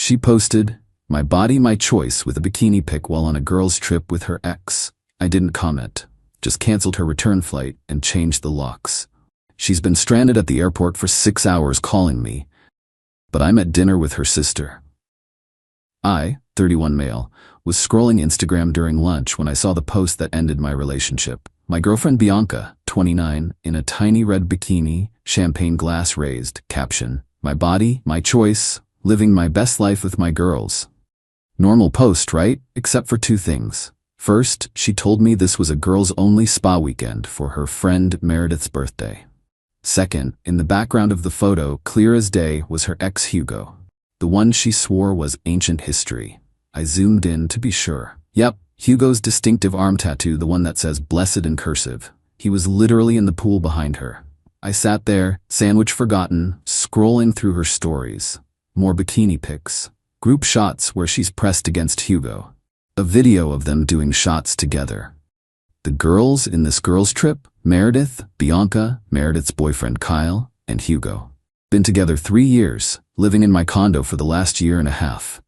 She posted, "My body, my choice," with a bikini pic while on a girl's trip with her ex. I didn't comment, just canceled her return flight and changed the locks. She's been stranded at the airport for 6 hours calling me, but I'm at dinner with her sister. I, 31 male, was scrolling Instagram during lunch when I saw the post that ended my relationship. My girlfriend Bianca, 29, in a tiny red bikini, champagne glass raised, caption, "My body, my choice, living my best life with my girls." Normal post, right? Except for 2 things. First, she told me this was a girls-only spa weekend for her friend Meredith's birthday. Second, in the background of the photo, clear as day, was her ex Hugo. The one she swore was ancient history. I zoomed in to be sure. Yep, Hugo's distinctive arm tattoo, the one that says blessed in cursive. He was literally in the pool behind her. I sat there, sandwich forgotten, scrolling through her stories. More bikini pics. Group shots where she's pressed against Hugo. A video of them doing shots together. The girls in this girls' trip, Meredith, Bianca, Meredith's boyfriend Kyle, and Hugo. Been together 3 years, living in my condo for the last year and a half.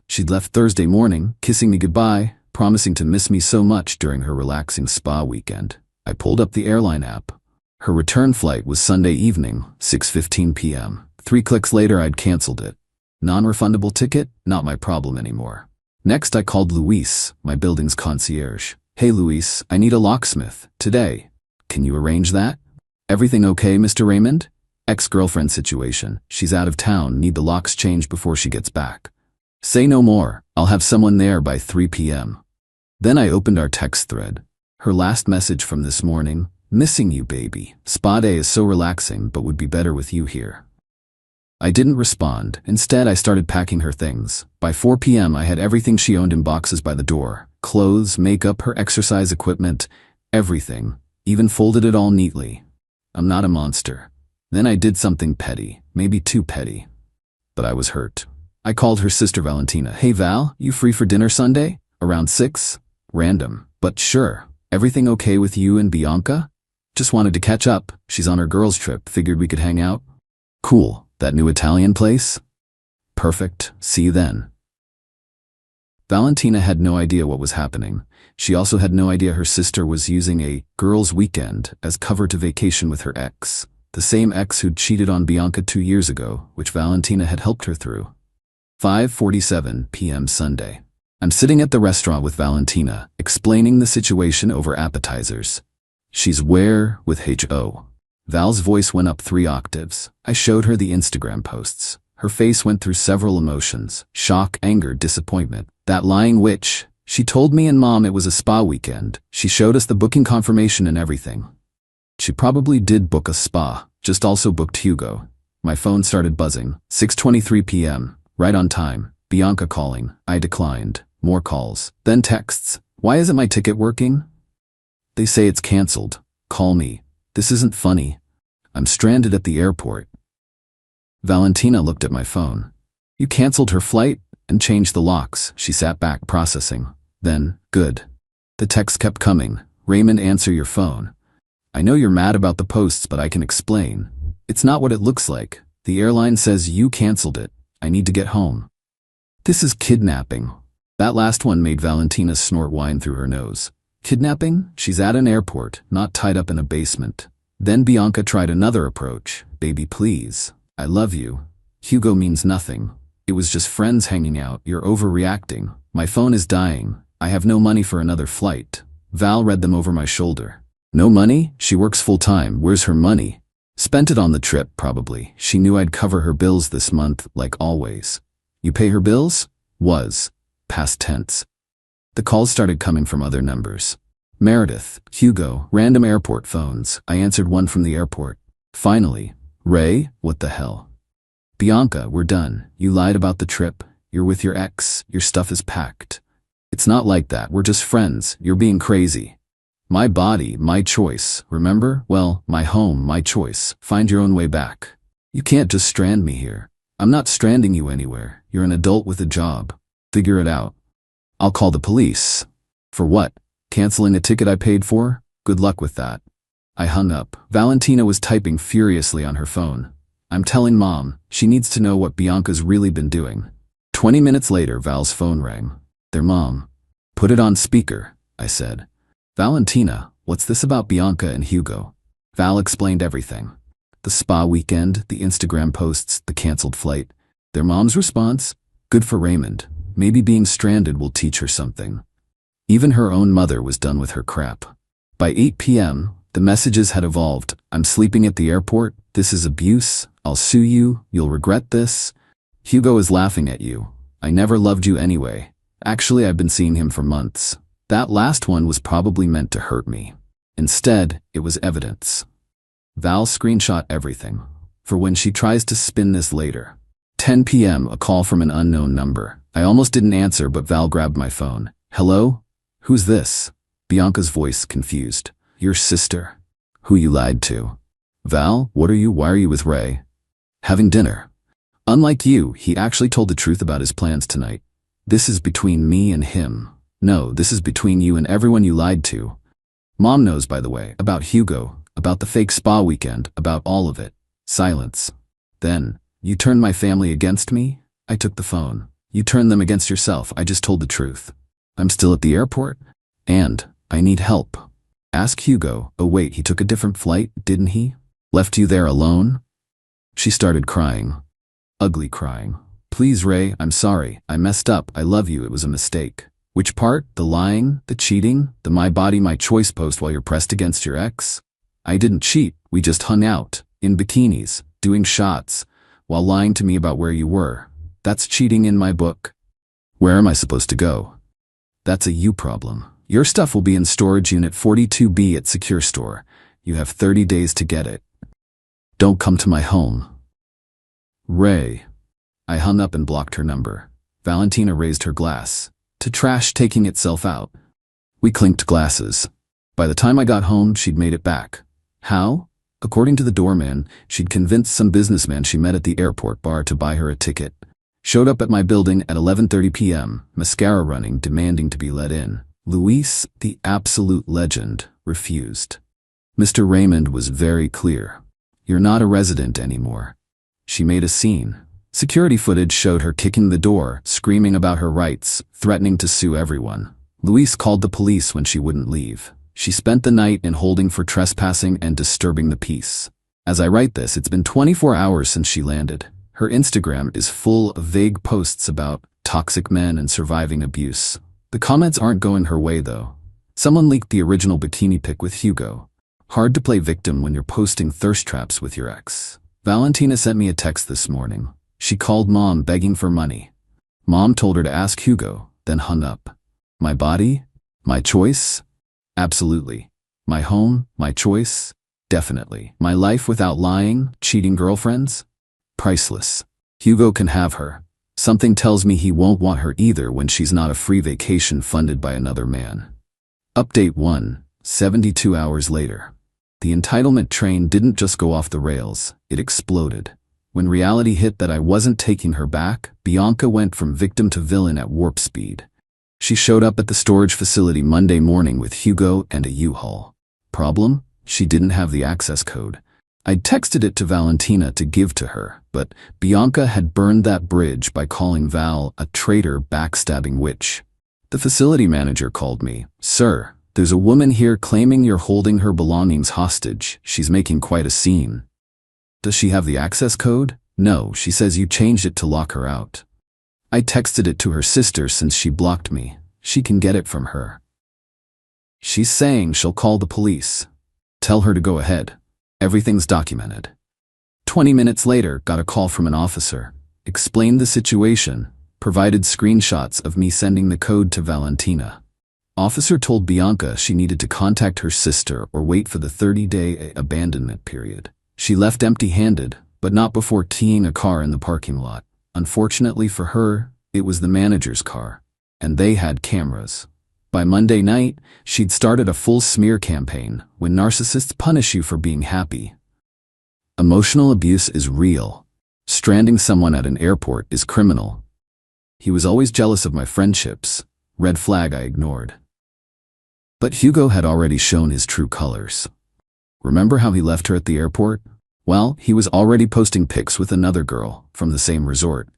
She'd left Thursday morning, kissing me goodbye, promising to miss me so much during her relaxing spa weekend. I pulled up the airline app. Her return flight was Sunday evening, 6:15 p.m. 3 clicks later I'd canceled it. Non-refundable ticket? Not my problem anymore. Next I called Luis, my building's concierge. "Hey Luis, I need a locksmith, today. Can you arrange that?" "Everything okay, Mr. Raymond?" "Ex-girlfriend situation. She's out of town, need the locks changed before she gets back." "Say no more, I'll have someone there by 3 p.m. Then I opened our text thread. Her last message from this morning, "Missing you, baby. Spa day is so relaxing but would be better with you here." I didn't respond. Instead, I started packing her things. By 4 p.m. I had everything she owned in boxes by the door. Clothes, makeup, her exercise equipment, everything. Even folded it all neatly. I'm not a monster. Then I did something petty, maybe too petty. But I was hurt. I called her sister Valentina. "Hey Val, you free for dinner Sunday? Around 6? Random, but sure. Everything okay with you and Bianca? Just wanted to catch up. She's on her girls' trip, figured we could hang out." "Cool. That new Italian place?" "Perfect. See you then." Valentina had no idea what was happening. She also had no idea her sister was using a girls' weekend as cover to vacation with her ex. The same ex who'd cheated on Bianca 2 years ago, which Valentina had helped her through. 5:47 p.m. Sunday. I'm sitting at the restaurant with Valentina, explaining the situation over appetizers. She's where with H.O. Val's voice went up 3 octaves. I showed her the Instagram posts. Her face went through several emotions: shock, anger, disappointment. That lying witch. She told me and Mom it was a spa weekend. She showed us the booking confirmation and everything. She probably did book a spa, just also booked Hugo. My phone started buzzing. 6:23 p.m. Right on time. Bianca calling. I declined. More calls. Then texts. "Why isn't my ticket working?" "They say it's canceled. Call me. This isn't funny. I'm stranded at the airport." Valentina looked at my phone. "You canceled her flight and changed the locks." She sat back processing. Then, "Good." The text kept coming. "Raymond, answer your phone. I know you're mad about the posts, but I can explain. It's not what it looks like. The airline says you canceled it. I need to get home." This is kidnapping. That last one made Valentina snort wine through her nose. Kidnapping? She's at an airport, not tied up in a basement. Then Bianca tried another approach. "Baby, please. I love you. Hugo means nothing. It was just friends hanging out. You're overreacting. My phone is dying. I have no money for another flight." Val read them over my shoulder. "No money? She works full-time. Where's her money?" "Spent it on the trip, probably. She knew I'd cover her bills this month, like always." "You pay her bills?" Was. Past tense. The calls started coming from other numbers. Meredith, Hugo, random airport phones. I answered one from the airport. Finally, "Ray, what the hell?" "Bianca, we're done. You lied about the trip. You're with your ex. Your stuff is packed." "It's not like that. We're just friends. You're being crazy." "My body, my choice. Remember? Well, my home, my choice. Find your own way back. You can't just strand me here." "I'm not stranding you anywhere. You're an adult with a job. Figure it out." "I'll call the police." "For what? Canceling a ticket I paid for? Good luck with that." I hung up. Valentina was typing furiously on her phone. "I'm telling Mom. She needs to know what Bianca's really been doing." 20 minutes later, Val's phone rang. Their mom. Put it on speaker, I said. Valentina, what's this about Bianca and Hugo? Val explained everything. The spa weekend, the Instagram posts, the canceled flight. Their mom's response? Good for Raymond. Maybe being stranded will teach her something. Even her own mother was done with her crap. By 8 p.m., the messages had evolved. I'm sleeping at the airport. This is abuse. I'll sue you. You'll regret this. Hugo is laughing at you. I never loved you anyway. Actually, I've been seeing him for months. That last one was probably meant to hurt me. Instead, it was evidence. Val screenshot everything, for when she tries to spin this later. 10 p.m., a call from an unknown number. I almost didn't answer, but Val grabbed my phone. Hello? Who's this? Bianca's voice, confused. Your sister. Who you lied to. Val, what are you? Why are you with Ray? Having dinner. Unlike you, he actually told the truth about his plans tonight. This is between me and him. No, this is between you and everyone you lied to. Mom knows, by the way, about Hugo, about the fake spa weekend, about all of it. Silence. Then, you turned my family against me? I took the phone. You turned them against yourself. I just told the truth. I'm still at the airport, and I need help. Ask Hugo. Oh wait, he took a different flight, didn't he? Left you there alone? She started crying. Ugly crying. Please, Ray, I'm sorry. I messed up. I love you. It was a mistake. Which part? The lying? The cheating? The my body, my choice post while you're pressed against your ex? I didn't cheat. We just hung out, in bikinis, doing shots, while lying to me about where you were. That's cheating in my book. Where am I supposed to go? That's a you problem. Your stuff will be in storage unit 42B at Secure Store. You have 30 days to get it. Don't come to my home. Ray. I hung up and blocked her number. Valentina raised her glass. To trash taking itself out. We clinked glasses. By the time I got home, she'd made it back. How? According to the doorman, she'd convinced some businessman she met at the airport bar to buy her a ticket. Showed up at my building at 11:30 p.m., mascara running, demanding to be let in. Luis, the absolute legend, refused. Mr. Raymond was very clear. You're not a resident anymore. She made a scene. Security footage showed her kicking the door, screaming about her rights, threatening to sue everyone. Luis called the police when she wouldn't leave. She spent the night in holding for trespassing and disturbing the peace. As I write this, it's been 24 hours since she landed. Her Instagram is full of vague posts about toxic men and surviving abuse. The comments aren't going her way, though. Someone leaked the original bikini pic with Hugo. Hard to play victim when you're posting thirst traps with your ex. Valentina sent me a text this morning. She called Mom begging for money. Mom told her to ask Hugo, then hung up. My body? My choice? Absolutely. My home? My choice? Definitely. My life without lying, cheating girlfriends? Priceless. Hugo can have her. Something tells me he won't want her either when she's not a free vacation funded by another man. Update 1, 72 hours later. The entitlement train didn't just go off the rails, it exploded. When reality hit that I wasn't taking her back, Bianca went from victim to villain at warp speed. She showed up at the storage facility Monday morning with Hugo and a U-Haul. Problem? She didn't have the access code. I'd texted it to Valentina to give to her, but Bianca had burned that bridge by calling Val a traitor, backstabbing witch. The facility manager called me. Sir, there's a woman here claiming you're holding her belongings hostage. She's making quite a scene. Does she have the access code? No, she says you changed it to lock her out. I texted it to her sister since she blocked me. She can get it from her. She's saying she'll call the police. Tell her to go ahead. Everything's documented. 20 minutes later, got a call from an officer. Explained the situation. Provided screenshots of me sending the code to Valentina. Officer told Bianca she needed to contact her sister or wait for the 30-day abandonment period. She left empty-handed, but not before keying a car in the parking lot. Unfortunately for her, it was the manager's car, and they had cameras. By Monday night, she'd started a full smear campaign when narcissists punish you for being happy. Emotional abuse is real. Stranding someone at an airport is criminal. He was always jealous of my friendships. Red flag I ignored. But Hugo had already shown his true colors. Remember how he left her at the airport? Well, he was already posting pics with another girl from the same resort.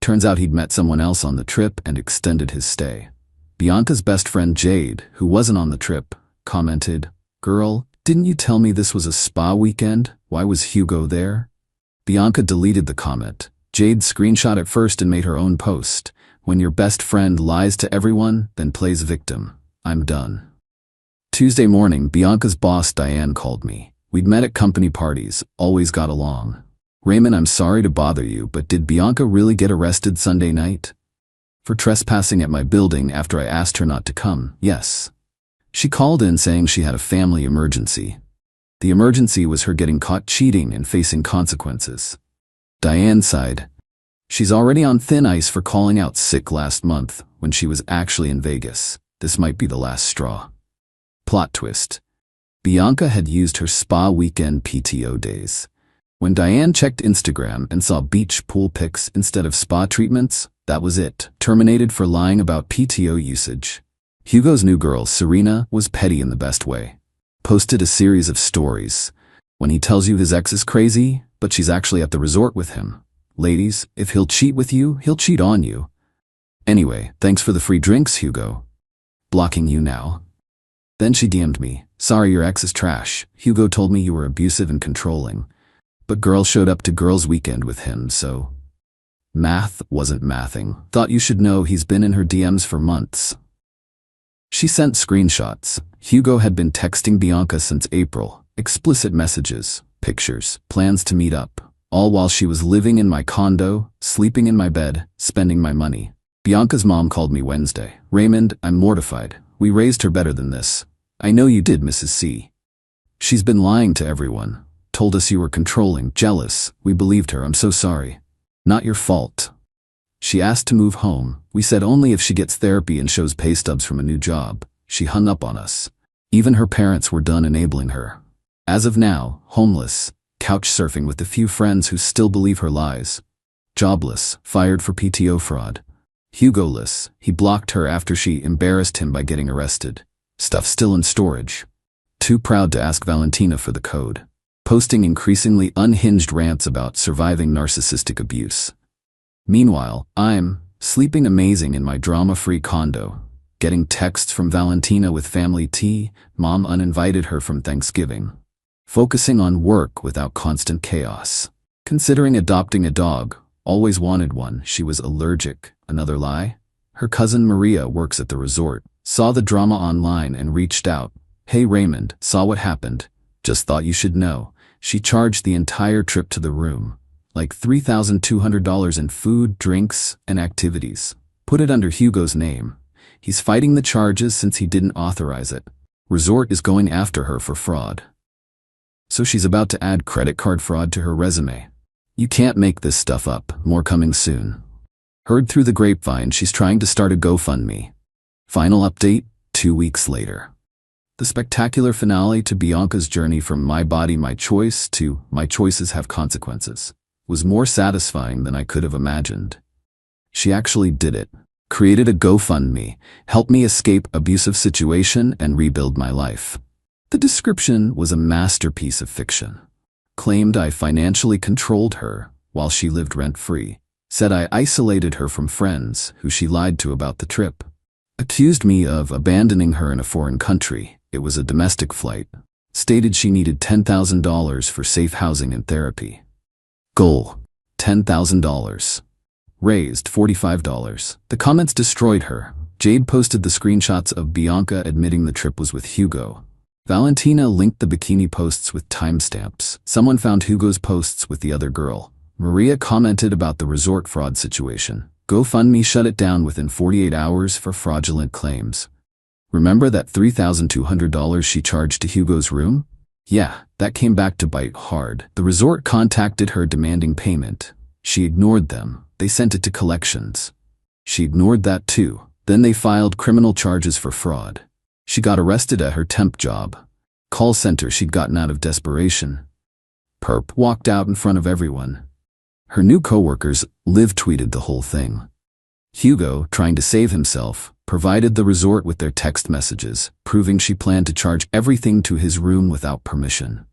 Turns out he'd met someone else on the trip and extended his stay. Bianca's best friend Jade, who wasn't on the trip, commented, "Girl, didn't you tell me this was a spa weekend? Why was Hugo there?" Bianca deleted the comment. Jade screenshot it first and made her own post. "When your best friend lies to everyone, then plays victim. I'm done." Tuesday morning, Bianca's boss Diane called me. We'd met at company parties, always got along. "Raymond, I'm sorry to bother you, but did Bianca really get arrested Sunday night?" "For trespassing at my building after I asked her not to come, yes. She called in saying she had a family emergency. The emergency was her getting caught cheating and facing consequences." Diane sighed. "She's already on thin ice for calling out sick last month when she was actually in Vegas. This might be the last straw." Plot twist. Bianca had used her spa weekend PTO days. When Diane checked Instagram and saw beach pool pics instead of spa treatments, that was it. Terminated for lying about PTO usage. Hugo's new girl, Serena, was petty in the best way. Posted a series of stories. When he tells you his ex is crazy, but she's actually at the resort with him. Ladies, if he'll cheat with you, he'll cheat on you. Anyway, thanks for the free drinks, Hugo. Blocking you now. Then she DM'd me. "Sorry, your ex is trash. Hugo told me you were abusive and controlling. But girl showed up to girls' weekend with him, so..." Math wasn't mathing. "Thought you should know he's been in her DMs for months." She sent screenshots. Hugo had been texting Bianca since April. Explicit messages, pictures, plans to meet up. All while she was living in my condo, sleeping in my bed, spending my money. Bianca's mom called me Wednesday. "Raymond, I'm mortified. We raised her better than this." "I know you did, Mrs. C. She's been lying to everyone. Told us you were controlling, jealous. We believed her. I'm so sorry." "Not your fault." She asked to move home. We said only if she gets therapy and shows pay stubs from a new job. She hung up on us. Even her parents were done enabling her. As of now, homeless, couch surfing with the few friends who still believe her lies. Jobless, fired for PTO fraud. Hugo-less, he blocked her after she embarrassed him by getting arrested. Stuff still in storage. Too proud to ask Valentina for the code. Posting increasingly unhinged rants about surviving narcissistic abuse. Meanwhile, I'm sleeping amazing in my drama-free condo, getting texts from Valentina with family tea. Mom uninvited her from Thanksgiving. Focusing on work without constant chaos. Considering adopting a dog. Always wanted one. She was allergic. Another lie? Her cousin Maria works at the resort. Saw the drama online and reached out. "Hey Raymond, saw what happened. Just thought you should know." She charged the entire trip to the room. Like $3,200 in food, drinks, and activities. Put it under Hugo's name. He's fighting the charges since he didn't authorize it. Resort is going after her for fraud. So she's about to add credit card fraud to her resume. You can't make this stuff up. More coming soon. Heard through the grapevine she's trying to start a GoFundMe. Final update, 2 weeks later. The spectacular finale to Bianca's journey from my body, my choice to my choices have consequences was more satisfying than I could have imagined. She actually did it. Created a GoFundMe, helped me escape abusive situation and rebuild my life. The description was a masterpiece of fiction. Claimed I financially controlled her while she lived rent-free. Said I isolated her from friends who she lied to about the trip. Accused me of abandoning her in a foreign country. It was a domestic flight. Stated she needed $10,000 for safe housing and therapy. Goal: $10,000. Raised $45. The comments destroyed her. Jade posted the screenshots of Bianca admitting the trip was with Hugo. Valentina linked the bikini posts with timestamps. Someone found Hugo's posts with the other girl. Maria commented about the resort fraud situation. GoFundMe shut it down within 48 hours for fraudulent claims. Remember that $3,200 she charged to Hugo's room? Yeah, that came back to bite hard. The resort contacted her demanding payment. She ignored them. They sent it to collections. She ignored that too. Then they filed criminal charges for fraud. She got arrested at her temp job. Call center she'd gotten out of desperation. Perp walked out in front of everyone. Her new coworkers live tweeted the whole thing. Hugo, trying to save himself, provided the resort with their text messages, proving she planned to charge everything to his room without permission.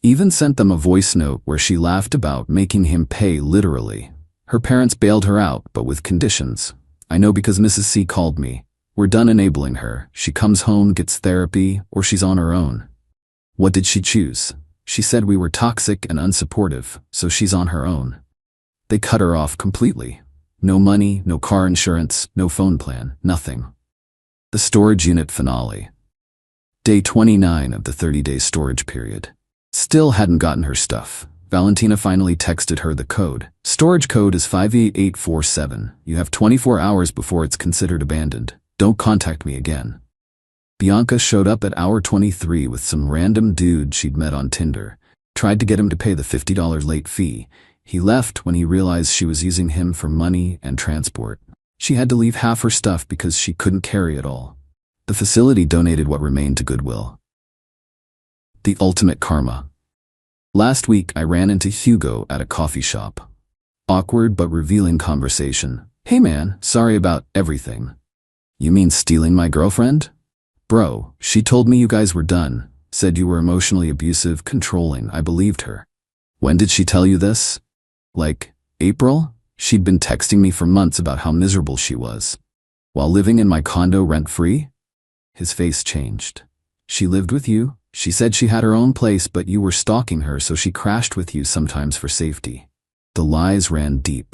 Even sent them a voice note where she laughed about making him pay literally. Her parents bailed her out, but with conditions. I know because Mrs. C called me. We're done enabling her. She comes home, gets therapy, or she's on her own. What did she choose? She said we were toxic and unsupportive, so she's on her own. They cut her off completely. No money, no car insurance, no phone plan, nothing. The storage unit finale. Day 29 of the 30-day storage period. Still hadn't gotten her stuff. Valentina finally texted her the code. Storage code is 58847. You have 24 hours before it's considered abandoned. Don't contact me again. Bianca showed up at hour 23 with some random dude she'd met on Tinder. Tried to get him to pay the $50 late fee. He left when he realized she was using him for money and transport. She had to leave half her stuff because she couldn't carry it all. The facility donated what remained to Goodwill. The ultimate karma. Last week, I ran into Hugo at a coffee shop. Awkward but revealing conversation. Hey man, sorry about everything. You mean stealing my girlfriend? Bro, she told me you guys were done. Said you were emotionally abusive, controlling. I believed her. When did she tell you this? Like, April? She'd been texting me for months about how miserable she was. While living in my condo rent-free? His face changed. She lived with you? She said she had her own place, but you were stalking her, so she crashed with you sometimes for safety. The lies ran deep.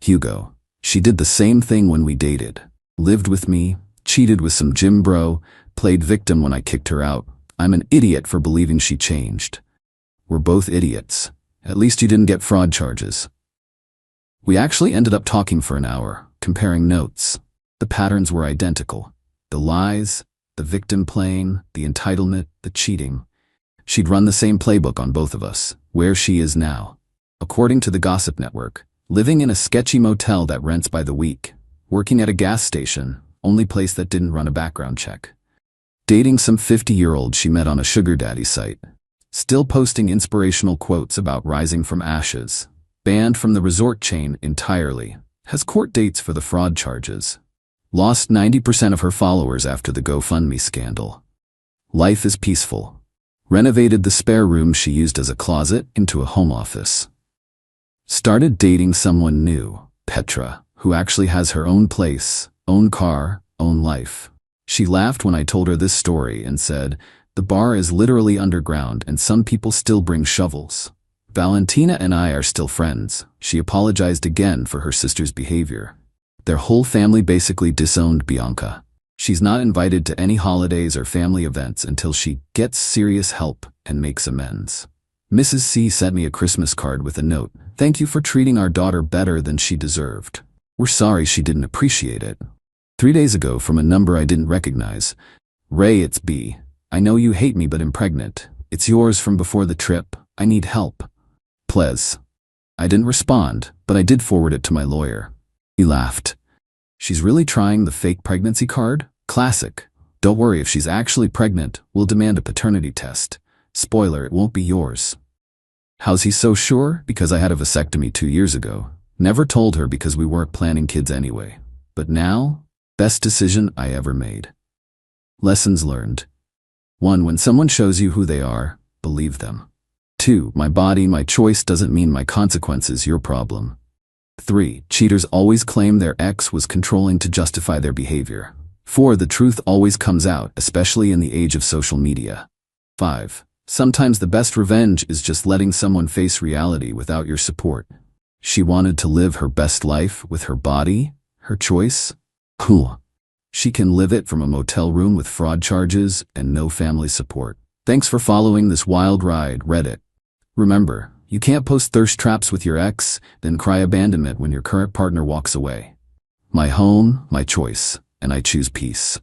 Hugo, she did the same thing when we dated. Lived with me, cheated with some gym bro, played victim when I kicked her out. I'm an idiot for believing she changed. We're both idiots. At least you didn't get fraud charges. We actually ended up talking for an hour, comparing notes. The patterns were identical. The lies, the victim playing, the entitlement, the cheating. She'd run the same playbook on both of us. Where she is now. According to the Gossip Network, living in a sketchy motel that rents by the week. Working at a gas station, only place that didn't run a background check. Dating some 50-year-old she met on a sugar daddy site. Still posting inspirational quotes about rising from ashes. Banned from the resort chain entirely. Has court dates for the fraud charges. Lost 90% of her followers after the GoFundMe scandal. Life is peaceful. Renovated the spare room she used as a closet into a home office. Started dating someone new, Petra, who actually has her own place, own car, own life. She laughed when I told her this story and said, the bar is literally underground and some people still bring shovels. Valentina and I are still friends. She apologized again for her sister's behavior. Their whole family basically disowned Bianca. She's not invited to any holidays or family events until she gets serious help and makes amends. Mrs. C sent me a Christmas card with a note. Thank you for treating our daughter better than she deserved. We're sorry she didn't appreciate it. 3 days ago from a number I didn't recognize. Ray, it's B. I know you hate me but I'm pregnant. It's yours from before the trip. I need help. Please. I didn't respond, but I did forward it to my lawyer. He laughed. She's really trying the fake pregnancy card? Classic. Don't worry, if she's actually pregnant, we'll demand a paternity test. Spoiler, it won't be yours. How's he so sure? Because I had a vasectomy 2 years ago. Never told her because we weren't planning kids anyway. But now, best decision I ever made. Lessons learned. 1. When someone shows you who they are, believe them. 2. My body, my choice doesn't mean my consequences your problem. 3. Cheaters always claim their ex was controlling to justify their behavior. 4. The truth always comes out, especially in the age of social media. 5. Sometimes the best revenge is just letting someone face reality without your support. She wanted to live her best life with her body, her choice. Cool. She can live it from a motel room with fraud charges and no family support. Thanks for following this wild ride, Reddit. Remember, you can't post thirst traps with your ex, then cry abandonment when your current partner walks away. My home, my choice, and I choose peace.